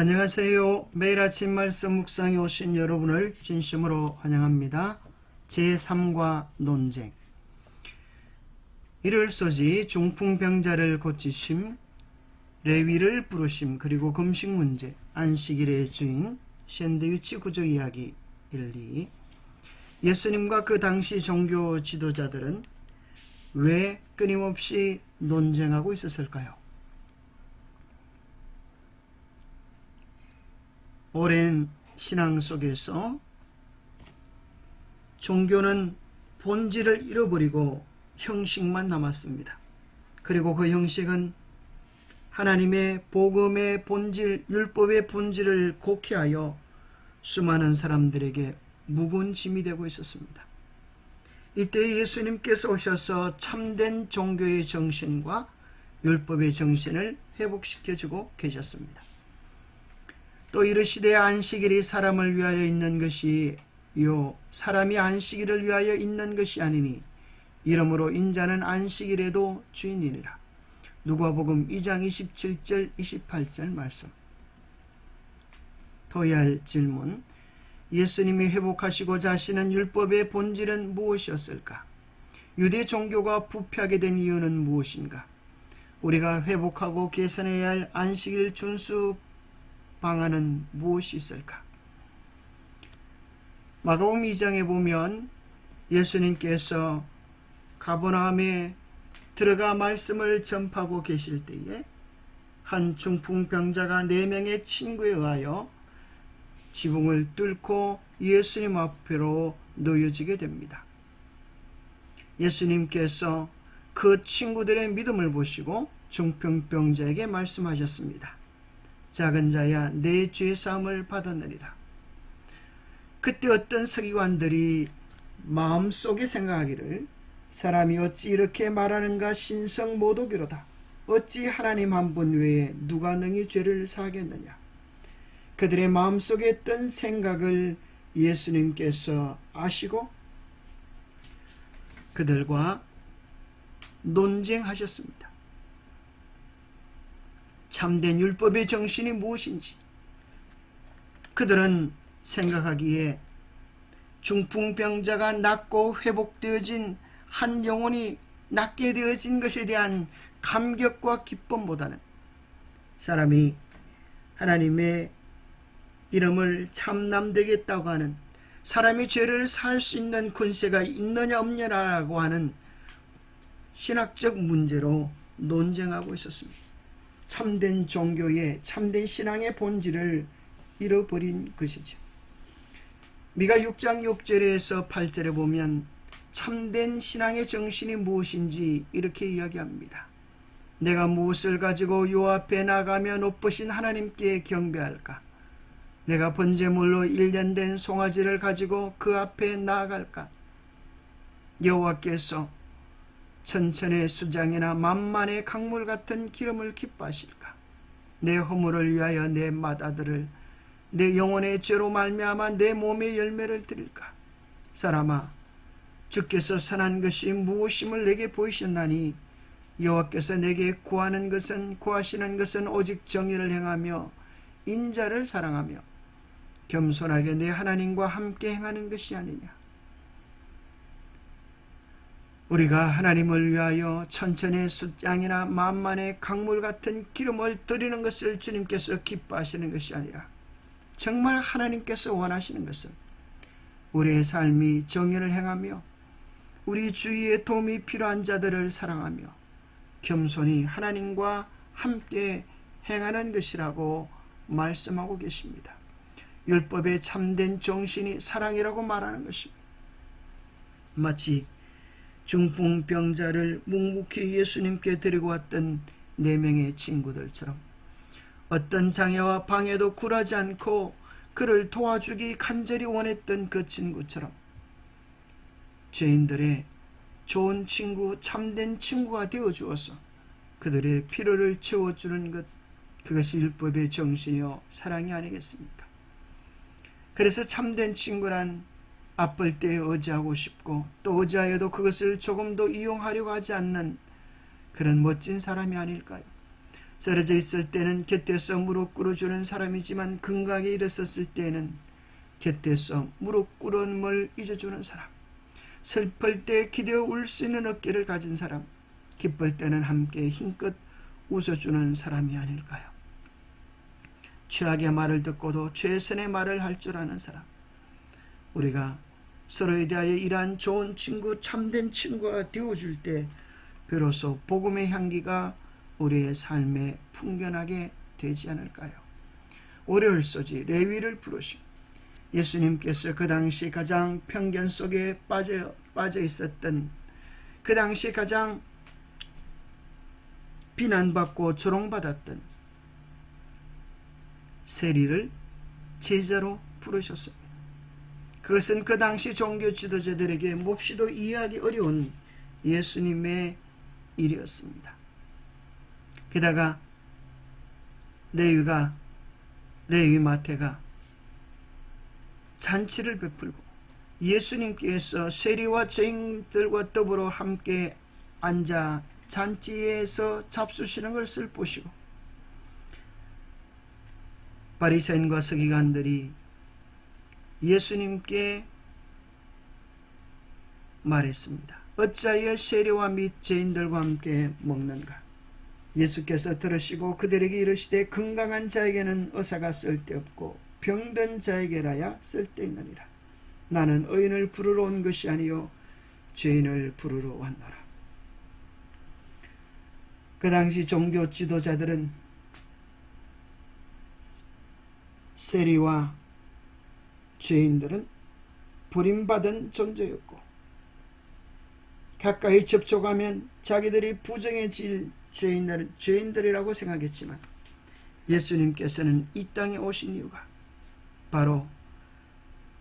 안녕하세요. 매일 아침 말씀 묵상에 오신 여러분을 진심으로 환영합니다. 제3과 논쟁. 이를 소지 중풍병자를 고치심, 레위를 부르심, 그리고 금식 문제, 안식일의 주인, 샌드위치 구조 이야기 1, 2. 예수님과 그 당시 종교 지도자들은 왜 끊임없이 논쟁하고 있었을까요? 오랜 신앙 속에서 종교는 본질을 잃어버리고 형식만 남았습니다. 그리고 그 형식은 하나님의 복음의 본질, 율법의 본질을 곡해하여 수많은 사람들에게 무거운 짐이 되고 있었습니다. 이때 예수님께서 오셔서 참된 종교의 정신과 율법의 정신을 회복시켜주고 계셨습니다. 또 이르시되 안식일이 사람을 위하여 있는 것이요 사람이 안식일을 위하여 있는 것이 아니니 이러므로 인자는 안식일에도 주인이니라. 누가복음 2장 27절 28절 말씀. 더해야 할 질문. 예수님이 회복하시고자 하시는 율법의 본질은 무엇이었을까? 유대 종교가 부패하게 된 이유는 무엇인가? 우리가 회복하고 개선해야 할 안식일 준수 방안은 무엇이 있을까? 마가복음 2장에 보면 예수님께서 가버나움에 들어가 말씀을 전파하고 계실 때에 한 중풍병자가 4명의 친구에 의하여 지붕을 뚫고 예수님 앞으로 놓여지게 됩니다. 예수님께서 그 친구들의 믿음을 보시고 중풍병자에게 말씀하셨습니다. 작은 자야 내 죄사함을 받았느니라. 그때 어떤 서기관들이 마음속에 생각하기를 사람이 어찌 이렇게 말하는가 신성모독이로다. 어찌 하나님 한 분 외에 누가 능히 죄를 사하겠느냐. 그들의 마음속에 있던 생각을 예수님께서 아시고 그들과 논쟁하셨습니다. 참된 율법의 정신이 무엇인지 그들은 생각하기에 중풍병자가 낫고 회복되어진 한 영혼이 낫게 되어진 것에 대한 감격과 기쁨보다는 사람이 하나님의 이름을 참남되겠다고 하는, 사람이 죄를 살 수 있는 권세가 있느냐 없느냐라고 하는 신학적 문제로 논쟁하고 있었습니다. 참된 종교의, 참된 신앙의 본질을 잃어버린 것이죠. 미가 6장 6절에서 8절에 보면 참된 신앙의 정신이 무엇인지 이렇게 이야기합니다. 내가 무엇을 가지고 요 앞에 나가며 높으신 하나님께 경배할까? 내가 번제물로 1년 된 송아지를 가지고 그 앞에 나아갈까? 여호와께서 천천의 수장이나 만만의 강물 같은 기름을 기뻐하실까? 내 허물을 위하여 내 맏아들을, 내 영혼의 죄로 말미암아 내 몸의 열매를 드릴까? 사람아, 주께서 선한 것이 무엇임을 내게 보이셨나니 여호와께서 내게 구하시는 것은 오직 정의를 행하며 인자를 사랑하며 겸손하게 내 하나님과 함께 행하는 것이 아니냐. 우리가 하나님을 위하여 천천의 숫양이나 만만의 강물 같은 기름을 드리는 것을 주님께서 기뻐하시는 것이 아니라 정말 하나님께서 원하시는 것은 우리의 삶이 정의를 행하며 우리 주위에 도움이 필요한 자들을 사랑하며 겸손히 하나님과 함께 행하는 것이라고 말씀하고 계십니다. 율법의 참된 정신이 사랑이라고 말하는 것입니다. 마치 중풍병자를 묵묵히 예수님께 데리고 왔던 4명의 친구들처럼 어떤 장애와 방해도 굴하지 않고 그를 도와주기 간절히 원했던 그 친구처럼 죄인들의 좋은 친구, 참된 친구가 되어주어서 그들의 필요를 채워주는 것, 그것이 율법의 정신이요 사랑이 아니겠습니까? 그래서 참된 친구란 아플 때에 의지하고 싶고 또 의지하여도 그것을 조금도 이용하려고 하지 않는 그런 멋진 사람이 아닐까요? 쓰러져 있을 때는 곁에서 무릎 꿇어주는 사람이지만 건강에 일어섰을 때는 곁에서 무릎 꿇음을 잊어주는 사람, 슬플 때 기대어 울 수 있는 어깨를 가진 사람, 기쁠 때는 함께 힘껏 웃어주는 사람이 아닐까요? 최악의 말을 듣고도 최선의 말을 할 줄 아는 사람, 우리가 서로에 대하여 이러한 좋은 친구, 참된 친구가 되어줄 때 비로소 복음의 향기가 우리의 삶에 풍겨나게 되지 않을까요? 오레올소지 레위를 부르심. 예수님께서 그 당시 가장 편견 속에 빠져 있었던, 그 당시 가장 비난받고 조롱받았던 세리를 제자로 부르셨습니다. 그것은 그 당시 종교 지도자들에게 몹시도 이해하기 어려운 예수님의 일이었습니다. 게다가 레위 마태가 잔치를 베풀고 예수님께서 세리와 죄인들과 더불어 함께 앉아 잔치에서 잡수시는 것을 보시고 바리새인과 서기관들이 예수님께 말했습니다. 어찌하여 세리와 및 죄인들과 함께 먹는가? 예수께서 들으시고 그들에게 이르시되 건강한 자에게는 의사가 쓸데없고 병든 자에게라야 쓸데있느니라. 나는 의인을 부르러 온 것이 아니요 죄인을 부르러 왔노라. 그 당시 종교 지도자들은 세리와 죄인들은 버림받은 존재였고 가까이 접촉하면 자기들이 부정해질 죄인들이라고 생각했지만 예수님께서는 이 땅에 오신 이유가 바로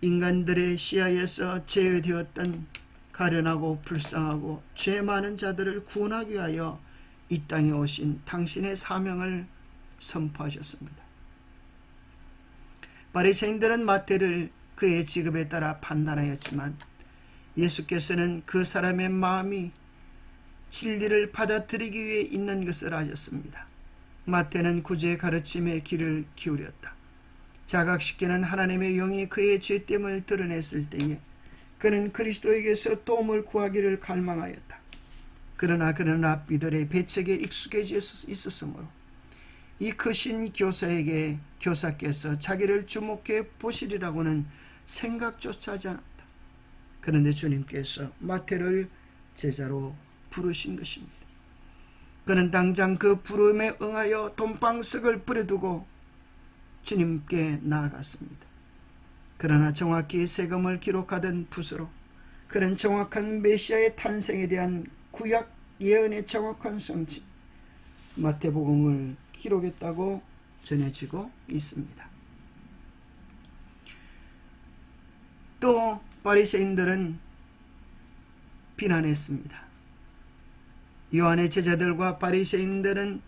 인간들의 시야에서 제외되었던 가련하고 불쌍하고 죄 많은 자들을 구원하기 위하여 이 땅에 오신 당신의 사명을 선포하셨습니다. 바리새인들은 마태를 그의 직업에 따라 판단하였지만 예수께서는 그 사람의 마음이 진리를 받아들이기 위해 있는 것을 아셨습니다. 마태는 구제의 가르침에 귀를 기울였다. 자각시키는 하나님의 영이 그의 죄됨을 드러냈을 때에 그는 그리스도에게서 도움을 구하기를 갈망하였다. 그러나 그는 랍비들의 배척에 익숙해져 있었으므로 이 크신 교사에게 교사께서 자기를 주목해 보시리라고는 생각조차 하지 않았다. 그런데 주님께서 마태를 제자로 부르신 것입니다. 그는 당장 그 부름에 응하여 돈방석을 버려두고 주님께 나아갔습니다. 그러나 정확히 세금을 기록하던 붓으로 그는 정확한 메시아의 탄생에 대한 구약 예언의 정확한 성취 마태복음을 기록했다고 전해지고 있습니다. 또 바리새인들은 비난했습니다. 요한의 제자들과 바리새인의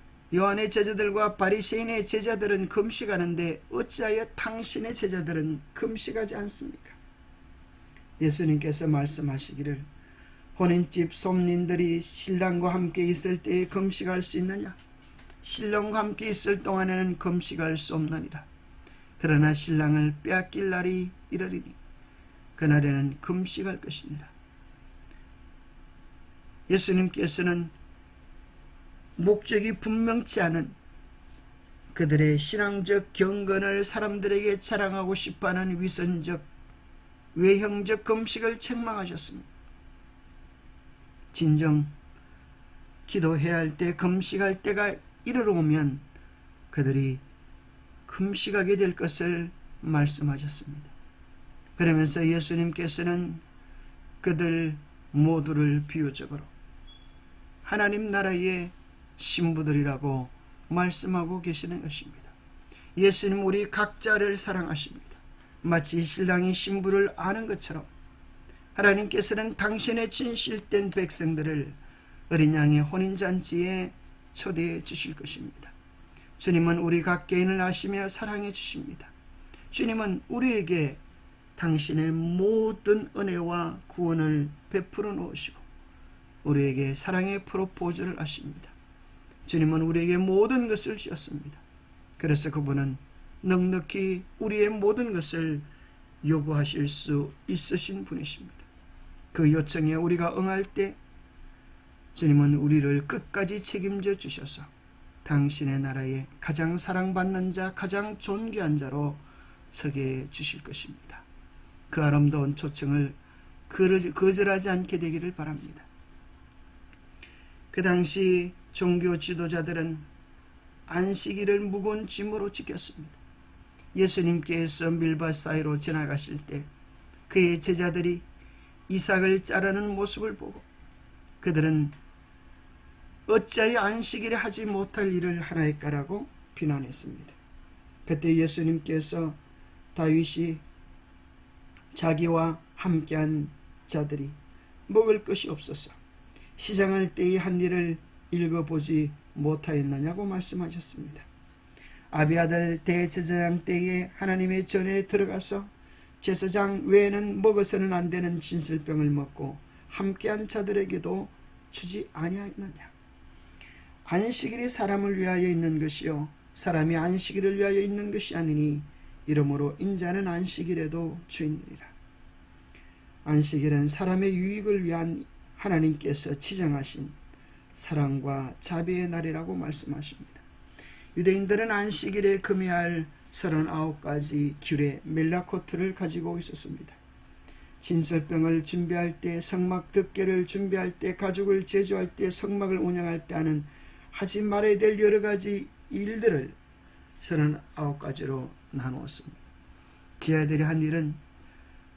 제자들은 금식하는데 어찌하여 당신의 제자들은 금식하지 않습니까? 예수님께서 말씀하시기를 혼인집 손님들이 신랑과 함께 있을 때에 금식할 수 있느냐? 신랑과 함께 있을 동안에는 금식할 수 없느니라. 그러나 신랑을 빼앗길 날이 이르리니 그날에는 금식할 것이니라. 예수님께서는 목적이 분명치 않은 그들의 신앙적 경건을 사람들에게 자랑하고 싶어하는 위선적 외형적 금식을 책망하셨습니다. 진정 기도해야 할 때 금식할 때가 이르러 오면 그들이 금식하게 될 것을 말씀하셨습니다. 그러면서 예수님께서는 그들 모두를 비유적으로 하나님 나라의 신부들이라고 말씀하고 계시는 것입니다. 예수님 우리 각자를 사랑하십니다. 마치 신랑이 신부를 아는 것처럼 하나님께서는 당신의 진실된 백성들을 어린 양의 혼인잔치에 초대해 주실 것입니다. 주님은 우리 각 개인을 아시며 사랑해 주십니다. 주님은 우리에게 당신의 모든 은혜와 구원을 베풀어 놓으시고 우리에게 사랑의 프로포즈를 하십니다. 주님은 우리에게 모든 것을 주셨습니다. 그래서 그분은 넉넉히 우리의 모든 것을 요구하실 수 있으신 분이십니다. 그 요청에 우리가 응할 때 주님은 우리를 끝까지 책임져 주셔서 당신의 나라에 가장 사랑받는 자, 가장 존귀한 자로 서게 해 주실 것입니다. 그 아름다운 초청을 거절하지 않게 되기를 바랍니다. 그 당시 종교 지도자들은 안식일을 무거운 짐으로 지켰습니다. 예수님께서 밀밭 사이로 지나가실 때 그의 제자들이 이삭을 자르는 모습을 보고 그들은 어찌하여 안식일에 하지 못할 일을 하나이까라고 비난했습니다. 그때 예수님께서 다윗이 자기와 함께한 자들이 먹을 것이 없어서 시장할 때의 한 일을 읽어보지 못하였느냐고 말씀하셨습니다. 아비아들 대제사장 때에 하나님의 전에 들어가서 제사장 외에는 먹어서는 안 되는 진설병을 먹고 함께한 자들에게도 주지 아니하였느냐. 안식일이 사람을 위하여 있는 것이요 사람이 안식일을 위하여 있는 것이 아니니 이러므로 인자는 안식일에도 주인이니라. 안식일은 사람의 유익을 위한 하나님께서 지정하신 사랑과 자비의 날이라고 말씀하십니다. 유대인들은 안식일에 금해할 39가지 규례 멜라코트를 가지고 있었습니다. 진설병을 준비할 때, 성막 덮개를 준비할 때, 가죽을 제조할 때, 성막을 운영할 때 하는 하지 말아야 될 여러 가지 일들을 39가지로 나누었습니다. 제자들이 한 일은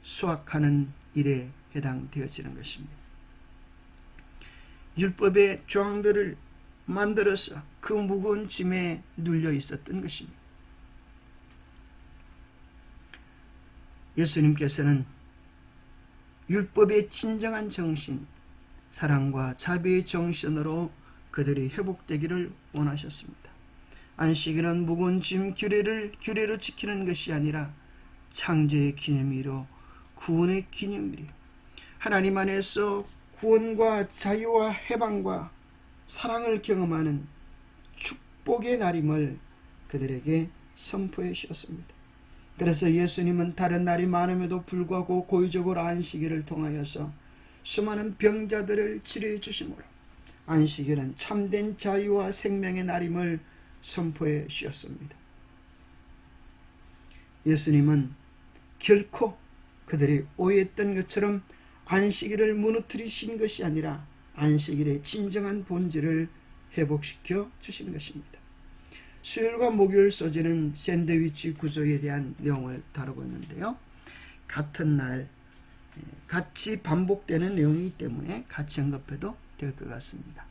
수확하는 일에 해당되어지는 것입니다. 율법의 조항들을 만들어서 그 무거운 짐에 눌려 있었던 것입니다. 예수님께서는 율법의 진정한 정신, 사랑과 자비의 정신으로 그들이 회복되기를 원하셨습니다. 안식일은 무거운 짐 규례로 지키는 것이 아니라 창조의 기념일이요 구원의 기념일이요 하나님 안에서 구원과 자유와 해방과 사랑을 경험하는 축복의 날임을 그들에게 선포해 주셨습니다. 그래서 예수님은 다른 날이 많음에도 불구하고 고의적으로 안식일을 통하여서 수많은 병자들을 치료해 주심으로 안식일은 참된 자유와 생명의 날임을 선포해 주셨습니다. 예수님은 결코 그들이 오해했던 것처럼 안식일을 무너뜨리신 것이 아니라 안식일의 진정한 본질을 회복시켜 주신 것입니다. 수요일과 목요일 소재는 샌드위치 구조에 대한 내용을 다루고 있는데요. 같은 날 같이 반복되는 내용이기 때문에 같이 언급해도 될 것 같습니다.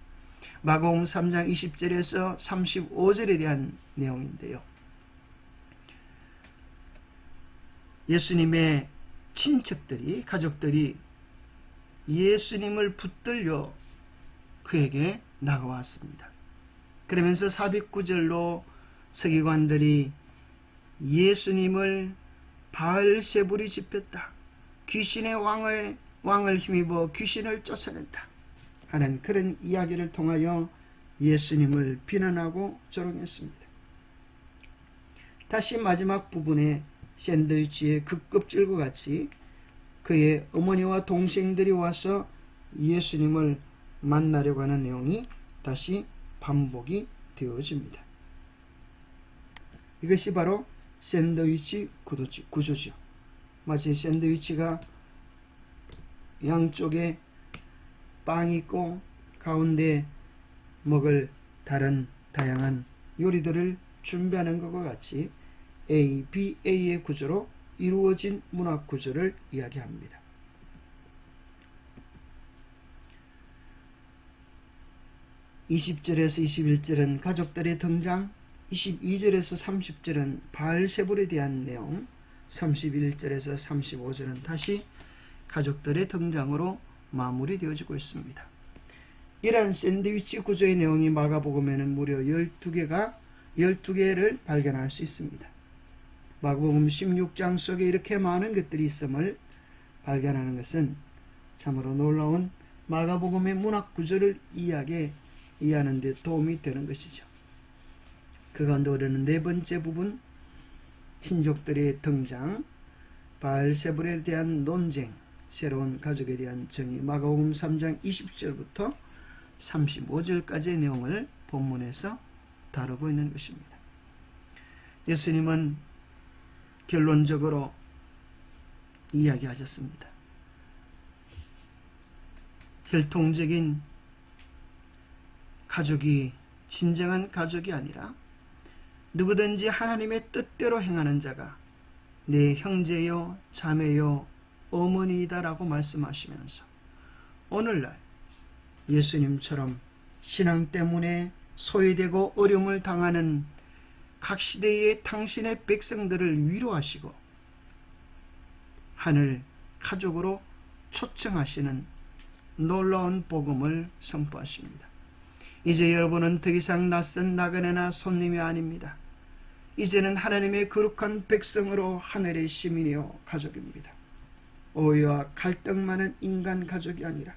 마가복음 3장 20절에서 35절에 대한 내용인데요. 예수님의 친척들이, 가족들이 예수님을 붙들려 그에게 나가왔습니다. 그러면서 409절로 서기관들이 예수님을 바알세불이 집혔다, 귀신의 왕을 힘입어 귀신을 쫓아낸다 하는 그런 이야기를 통하여 예수님을 비난하고 조롱했습니다. 다시 마지막 부분에 샌드위치의 그 껍질과 같이 그의 어머니와 동생들이 와서 예수님을 만나려고 하는 내용이 다시 반복이 되어집니다. 이것이 바로 샌드위치 구조죠. 마치 샌드위치가 양쪽에 빵이 있고 가운데 먹을 다른 다양한 요리들을 준비하는 것과 같이 A, B, A의 구조로 이루어진 문학 구조를 이야기합니다. 20절에서 21절은 가족들의 등장, 22절에서 30절은 바알세불에 대한 내용, 31절에서 35절은 다시 가족들의 등장으로 마무리되어지고 있습니다. 이러한 샌드위치 구조의 내용이 마가복음에는 무려 12개를 발견할 수 있습니다. 마가복음 16장 속에 이렇게 많은 것들이 있음을 발견하는 것은 참으로 놀라운 마가복음의 문학 구조를 이해하게 이해하는 데 도움이 되는 것이죠. 그 가운데 우리는 네 번째 부분, 친족들의 등장, 바알세불에 대한 논쟁, 새로운 가족에 대한 정의, 마가복음 3장 20절부터 35절까지의 내용을 본문에서 다루고 있는 것입니다. 예수님은 결론적으로 이야기하셨습니다. 혈통적인 가족이 진정한 가족이 아니라 누구든지 하나님의 뜻대로 행하는 자가 내 형제요 자매요 어머니이다라고 말씀하시면서 오늘날 예수님처럼 신앙 때문에 소외되고 어려움을 당하는 각 시대의 당신의 백성들을 위로하시고 하늘 가족으로 초청하시는 놀라운 복음을 선포하십니다. 이제 여러분은 더 이상 낯선 나그네나 손님이 아닙니다. 이제는 하나님의 거룩한 백성으로 하늘의 시민이요 가족입니다. 오해와 갈등 많은 인간 가족이 아니라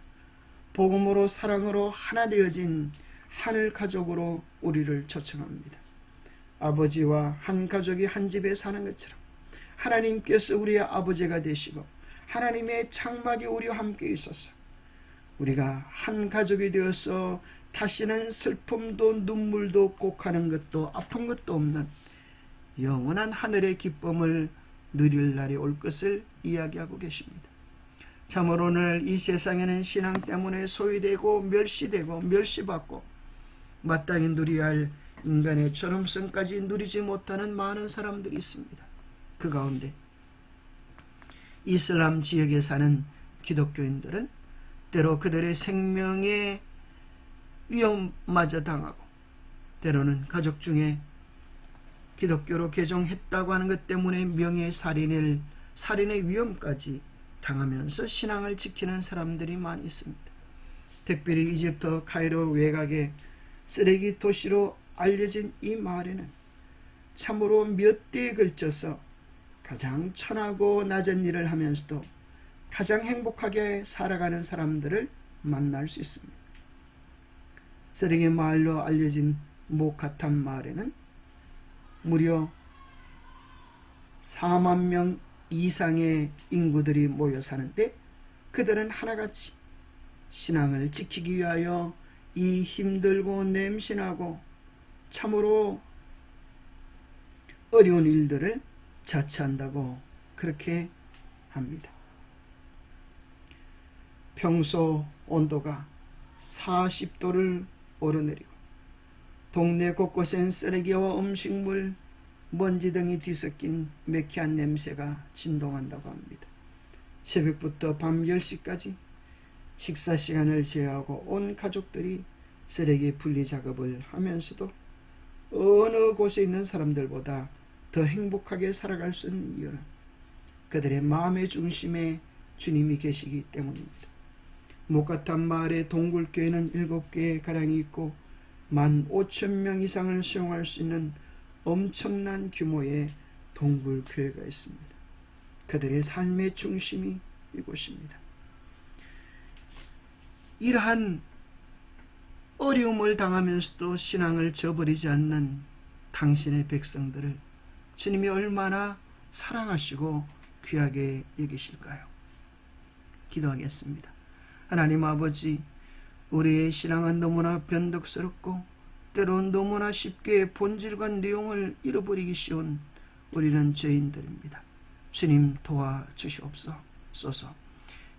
복음으로 사랑으로 하나 되어진 하늘 가족으로 우리를 초청합니다. 아버지와 한 가족이 한 집에 사는 것처럼 하나님께서 우리의 아버지가 되시고 하나님의 장막이 우리와 함께 있어서 우리가 한 가족이 되어서 다시는 슬픔도 눈물도 곡하는 것도 아픈 것도 없는 영원한 하늘의 기쁨을 누릴 날이 올 것을 이야기하고 계십니다. 참으로 오늘 이 세상에는 신앙 때문에 소외되고 멸시되고 멸시받고 마땅히 누려야 할 인간의 존엄성까지 누리지 못하는 많은 사람들이 있습니다. 그 가운데 이슬람 지역에 사는 기독교인들은 때로 그들의 생명의 위험마저 당하고 때로는 가족 중에 기독교로 개종했다고 하는 것 때문에 명예살인의 위험까지 당하면서 신앙을 지키는 사람들이 많이 있습니다. 특별히 이집트 카이로 외곽의 쓰레기 도시로 알려진 이 마을에는 참으로 몇 대에 걸쳐서 가장 천하고 낮은 일을 하면서도 가장 행복하게 살아가는 사람들을 만날 수 있습니다. 쓰레기 마을로 알려진 모카탐 마을에는 무려 4만 명 이상의 인구들이 모여 사는데 그들은 하나같이 신앙을 지키기 위하여 이 힘들고 냄새나고 참으로 어려운 일들을 자처한다고 그렇게 합니다. 평소 온도가 40도를 오르내리고 동네 곳곳엔 쓰레기와 음식물, 먼지 등이 뒤섞인 매캐한 냄새가 진동한다고 합니다. 새벽부터 밤 10시까지 식사 시간을 제외하고 온 가족들이 쓰레기 분리 작업을 하면서도 어느 곳에 있는 사람들보다 더 행복하게 살아갈 수 있는 이유는 그들의 마음의 중심에 주님이 계시기 때문입니다. 모카탐 마을의 동굴교회는 7개 가량이 있고 15,000명 이상을 수용할 수 있는 엄청난 규모의 동굴교회가 있습니다. 그들의 삶의 중심이 이곳입니다. 이러한 어려움을 당하면서도 신앙을 저버리지 않는 당신의 백성들을 주님이 얼마나 사랑하시고 귀하게 여기실까요? 기도하겠습니다. 하나님 아버지, 우리의 신앙은 너무나 변덕스럽고 때론 너무나 쉽게 본질과 내용을 잃어버리기 쉬운 우리는 죄인들입니다. 주님 도와주시옵소서.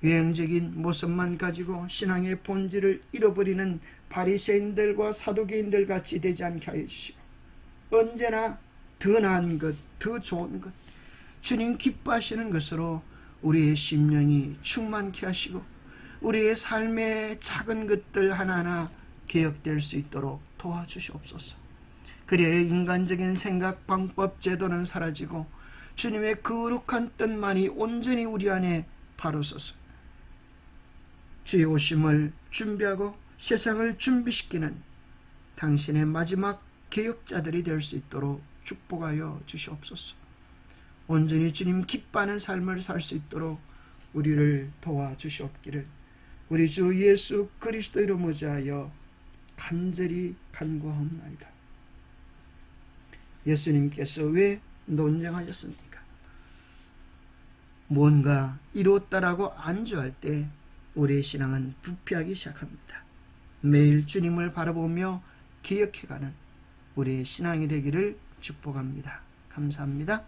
외형적인 모습만 가지고 신앙의 본질을 잃어버리는 바리새인들과 사두개인들 같이 되지 않게 하여 주시고 언제나 더 나은 것, 더 좋은 것, 주님 기뻐하시는 것으로 우리의 심령이 충만케 하시고 우리의 삶의 작은 것들 하나하나 개혁될 수 있도록 도와주시옵소서. 그래야 인간적인 생각, 방법, 제도는 사라지고 주님의 거룩한 뜻만이 온전히 우리 안에 바로서서 주의 오심을 준비하고 세상을 준비시키는 당신의 마지막 개혁자들이 될 수 있도록 축복하여 주시옵소서. 온전히 주님 기뻐하는 삶을 살 수 있도록 우리를 도와주시옵기를 우리 주 예수 그리스도 이름으로 하여 간절히 간구하옵나이다. 예수님께서 왜 논쟁하셨습니까? 뭔가 이루었다라고 안주할 때 우리의 신앙은 부패하기 시작합니다. 매일 주님을 바라보며 기억해가는 우리의 신앙이 되기를 축복합니다. 감사합니다.